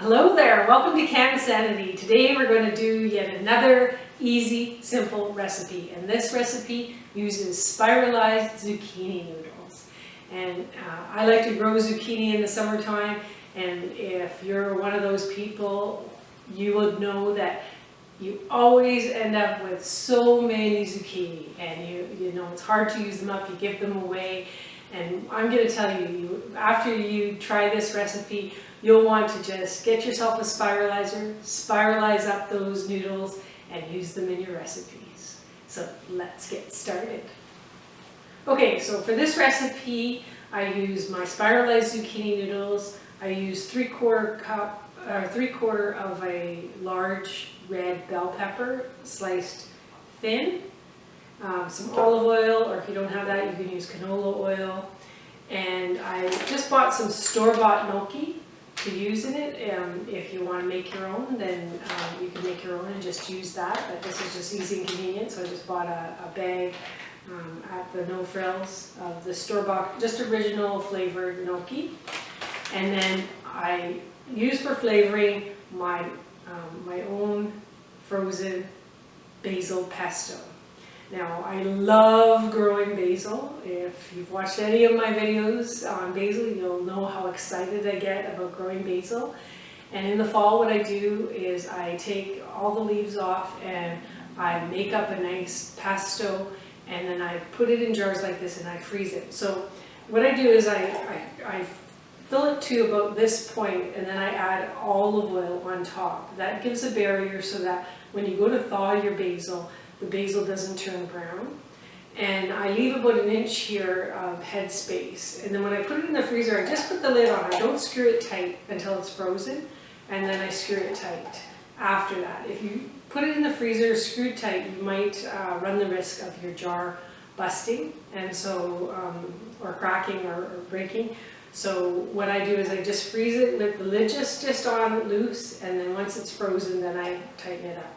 Hello there, welcome to Can Sanity. Today we're going to do yet another easy, simple recipe. And this recipe uses spiralized zucchini noodles. And I like to grow zucchini in the summertime. And if you're one of those people, you would know that you always end up with so many zucchini. And you know it's hard to use them up, you give them away. And I'm going to tell you, after you try this recipe, you'll want to just get yourself a spiralizer, spiralize up those noodles, and use them in your recipes. So let's get started. Okay, so for this recipe, I use my spiralized zucchini noodles. I use 3/4 of a large red bell pepper, sliced thin. Some olive oil, or if you don't have that, you can use canola oil. And I just bought some store-bought gnocchi to use in it. If you want to make your own, then you can make your own and just use that. But this is just easy and convenient, so I just bought a bag at the No Frills of the store-bought, just original flavored gnocchi. And then I use for flavoring my own frozen basil pesto. Now, I love growing basil. If you've watched any of my videos on basil, you'll know how excited I get about growing basil. And in the fall, what I do is I take all the leaves off and I make up a nice pesto, and then I put it in jars like this and I freeze it. So what I do is I fill it to about this point, and then I add olive oil on top. That gives a barrier so that when you go to thaw your basil, the basil doesn't turn brown. And I leave about 1 inch here of head space. And then when I put it in the freezer, I just put the lid on. I don't screw it tight until it's frozen, and then I screw it tight after that. If you put it in the freezer screwed tight, you might run the risk of your jar busting, and so or cracking or breaking. So what I do is I just freeze it with the lid just on loose, and then once it's frozen, then I tighten it up.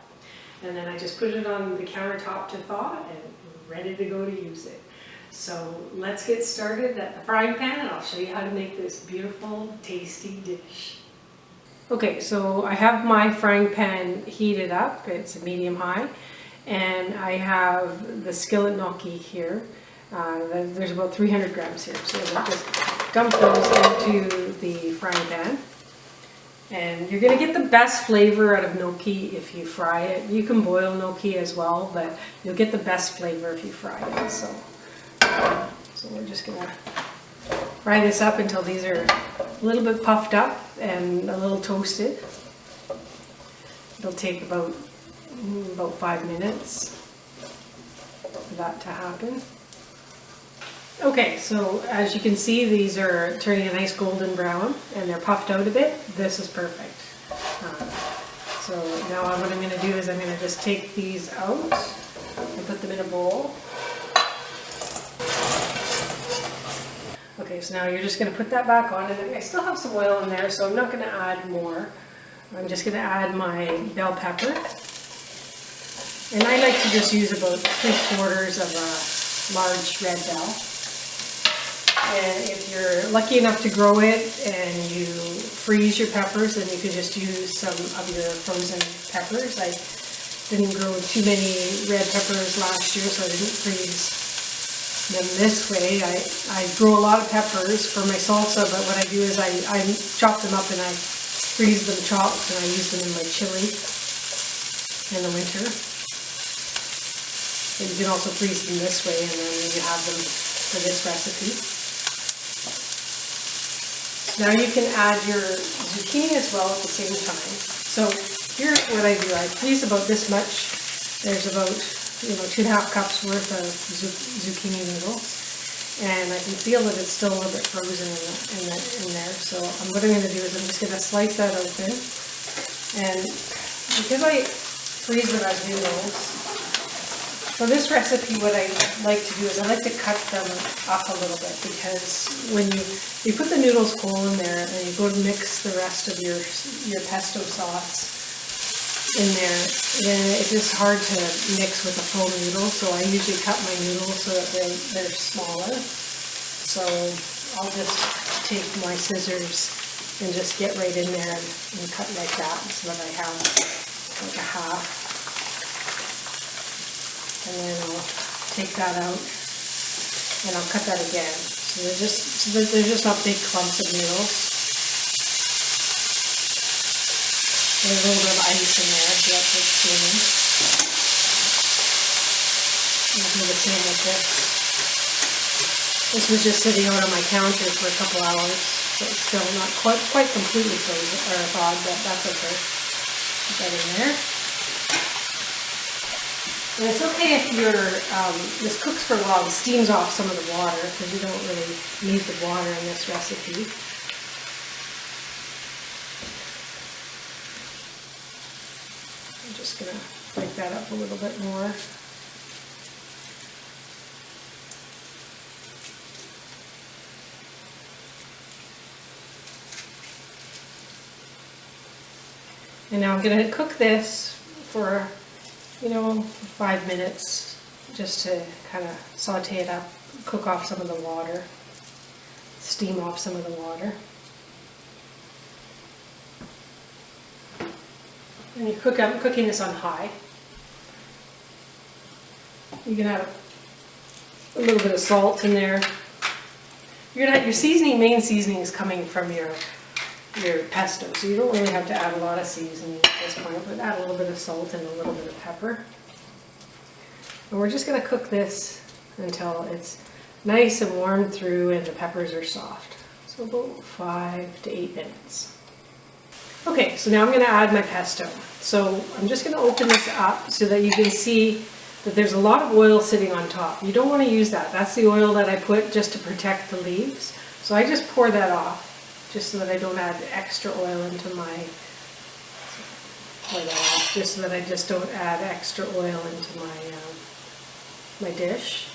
And then I just put it on the countertop to thaw and ready to go to use it. So let's get started at the frying pan, and I'll show you how to make this beautiful, tasty dish. Okay, so I have my frying pan heated up. It's a medium-high. And I have the skillet gnocchi here. There's about 300 grams here. So we'll just dump those into the frying pan. And you're going to get the best flavor out of gnocchi if you fry it. You can boil gnocchi as well, but you'll get the best flavor if you fry it. So we're just going to fry this up until these are a little bit puffed up and a little toasted. It'll take about 5 minutes for that to happen. Okay, so as you can see, these are turning a nice golden brown and they're puffed out a bit. This is perfect. So now what I'm going to do is I'm going to just take these out and put them in a bowl. Okay, so now you're just going to put that back on, and I still have some oil in there, so I'm not going to add more. I'm just going to add my bell pepper. And I like to just use about 3/4 of a large red bell. And if you're lucky enough to grow it and you freeze your peppers, then you can just use some of your frozen peppers. I didn't grow too many red peppers last year, so I didn't freeze them this way. I grow a lot of peppers for my salsa, but what I do is I chop them up and I freeze them chopped, and I use them in my chili in the winter. And you can also freeze them this way, and then you have them for this recipe. Now you can add your zucchini as well at the same time. So here's what I do. I freeze about this much. There's about 2.5 cups worth of zucchini noodles, and I can feel that it's still a little bit frozen in there. So what I'm going to do is I'm just going to slice that open, and because I freeze it as noodles, for this recipe, what I like to do is I like to cut them up a little bit, because when you put the noodles whole in there and you go to mix the rest of your pesto sauce in there, then it's just hard to mix with a full noodle. So I usually cut my noodles so that they're smaller. So I'll just take my scissors and just get right in there and cut like that so that I have like a half. And then I'll take that out and I'll cut that again. So there's just not big clumps of noodles. There's a little bit of ice in there, so that's what's steaming. I'll do the same with this. This was just sitting out on my counter for a couple hours, so it's still not quite completely frozen or thawed, but that's okay. Put that in there. And it's okay if this cooks for a while and steams off some of the water, because you don't really need the water in this recipe. I'm just going to break that up a little bit more. And now I'm going to cook this for, 5 minutes, just to kind of saute it up, cook off some of the water, steam off some of the water. And I'm cooking this on high. You can add a little bit of salt in there. You're gonna have your seasoning, main seasoning is coming from your pesto, so you don't really have to add a lot of seasoning at this point, but add a little bit of salt and a little bit of pepper. And we're just going to cook this until it's nice and warm through and the peppers are soft. So about 5 to 8 minutes. Okay, so now I'm going to add my pesto. So I'm just going to open this up so that you can see that there's a lot of oil sitting on top. You don't want to use that. That's the oil that I put just to protect the leaves. So I just pour that off, just so that I don't add extra oil into my, just so that I just don't add extra oil into my dish.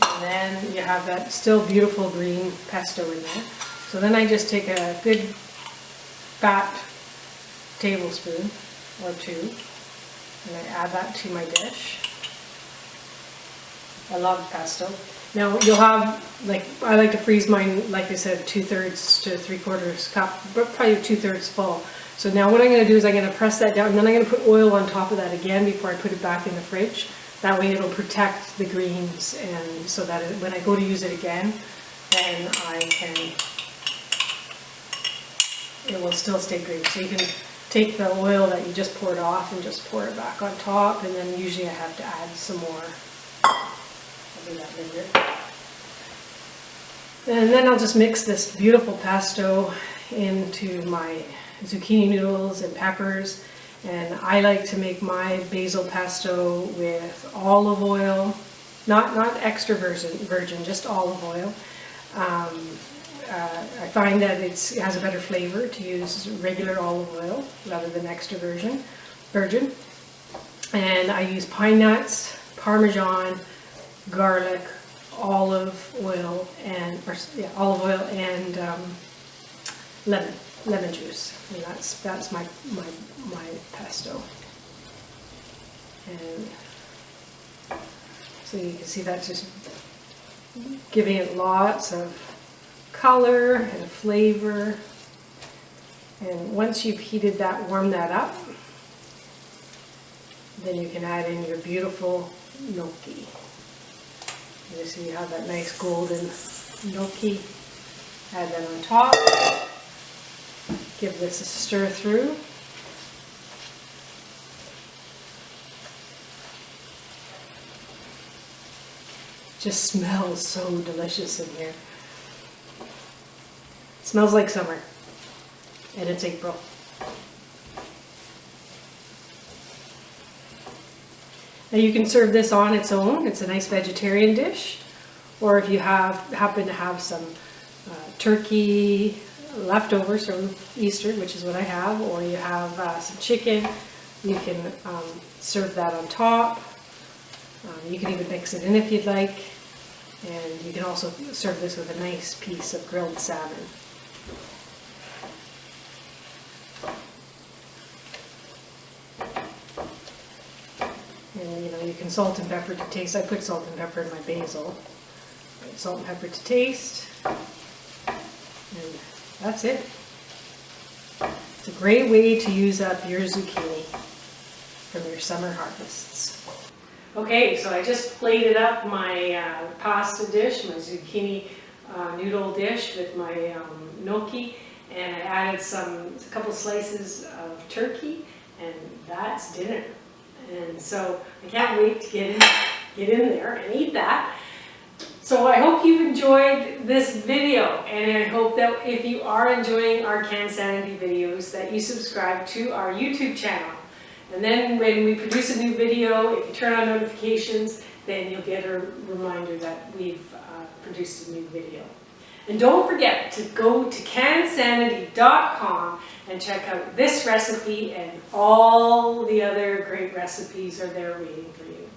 And then you have that still beautiful green pesto in there. So then I just take a good fat tablespoon or two, and I add that to my dish. I love pesto. Now you'll have, I like to freeze mine, like I said, 2/3 to 3/4 cup, but probably 2/3 full. So now what I'm going to do is I'm going to press that down, and then I'm going to put oil on top of that again before I put it back in the fridge. That way it'll protect the greens, and so that when I go to use it again, then it will still stay green. So you can take the oil that you just poured off and just pour it back on top, and then usually I have to add some more. I'll do that later. And then I'll just mix this beautiful pesto into my zucchini noodles and peppers. And I like to make my basil pesto with olive oil, not extra virgin, just olive oil. I find that it has a better flavor to use regular olive oil rather than extra virgin. And I use pine nuts, Parmesan, garlic, olive oil, and lemon juice, and that's my pesto. And so you can see that's just giving it lots of color and flavor. And once you've heated that, warmed that up, then you can add in your beautiful gnocchi. You see you have that nice golden gnocchi. Add that on top. Give this a stir through. Just smells so delicious in here. It smells like summer, and it's April. Now you can serve this on its own. It's a nice vegetarian dish, or if you happen to have some turkey leftovers from Easter, which is what I have, or you have some chicken, you can serve that on top. You can even mix it in if you'd like, and you can also serve this with a nice piece of grilled salmon. And you can salt and pepper to taste. I put salt and pepper in my basil. Salt and pepper to taste. And that's it. It's a great way to use up your zucchini from your summer harvests. Okay, so I just plated up my pasta dish, my zucchini noodle dish with my gnocchi, and I added a couple slices of turkey, and that's dinner. And so I can't wait to get in there and eat that. So I hope you've enjoyed this video, and I hope that if you are enjoying our Cansanity videos, that you subscribe to our YouTube channel. And then when we produce a new video, if you turn on notifications, then you'll get a reminder that we've produced a new video. And don't forget to go to cansanity.com and check out this recipe, and all the other great recipes are there waiting for you.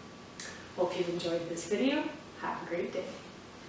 Hope you've enjoyed this video. Have a great day.